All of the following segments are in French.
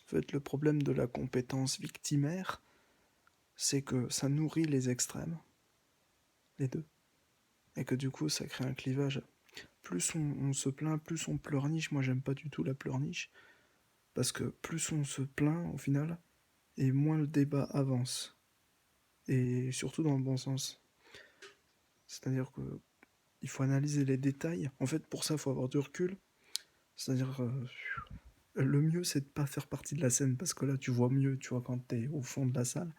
En fait, le problème de la compétence victimaire, c'est que ça nourrit les extrêmes, les deux, et que du coup, ça crée un clivage. Plus on se plaint, plus on pleurniche. Moi, j'aime pas du tout la pleurniche, parce que plus on se plaint, au final, et moins le débat avance. Et surtout dans le bon sens. C'est-à-dire que il faut analyser les détails. En fait, pour ça, il faut avoir du recul. C'est-à-dire, le mieux, c'est de pas faire partie de la scène, parce que là, tu vois mieux, tu vois, quand t'es au fond de la salle.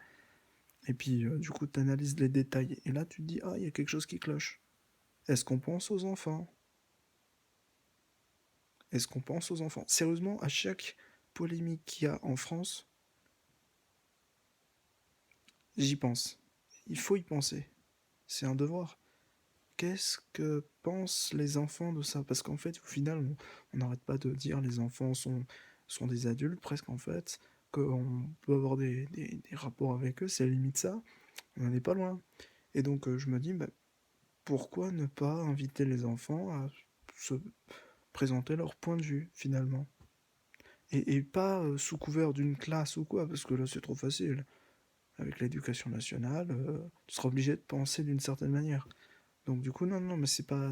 Et puis, du coup, tu analyses les détails. Et là, tu te dis, ah, il y a quelque chose qui cloche. Est-ce qu'on pense aux enfants? Est-ce qu'on pense aux enfants? Sérieusement, à chaque polémique qu'il y a en France, j'y pense. Il faut y penser. C'est un devoir. Qu'est-ce que pensent les enfants de ça? Parce qu'en fait, au final, on n'arrête pas de dire les enfants sont des adultes, presque en fait, qu'on peut avoir des rapports avec eux, c'est limite ça. On n'en est pas loin. Et donc, je me dis, bah, pourquoi ne pas inviter les enfants à se présenter leur point de vue, finalement? Et pas sous couvert d'une classe ou quoi, parce que là, c'est trop facile. Avec l'éducation nationale, tu seras obligé de penser d'une certaine manière. Donc du coup, non, non, mais c'est pas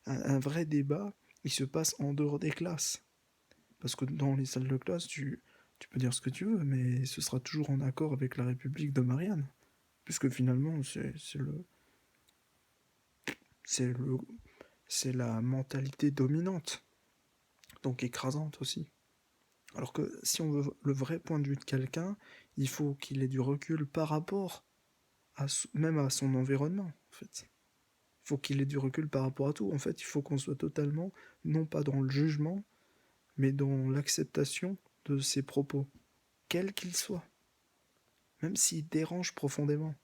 un vrai débat, il se passe en dehors des classes. Parce que dans les salles de classe, tu peux dire ce que tu veux, mais ce sera toujours en accord avec la République de Marianne. Puisque finalement, c'est le, c'est la mentalité dominante, donc écrasante aussi. Alors que si on veut le vrai point de vue de quelqu'un, il faut qu'il ait du recul par rapport même à son environnement, en fait. Il faut qu'il ait du recul par rapport à tout. En fait, il faut qu'on soit totalement, non pas dans le jugement, mais dans l'acceptation de ses propos, quels qu'ils soient, même s'ils dérangent profondément.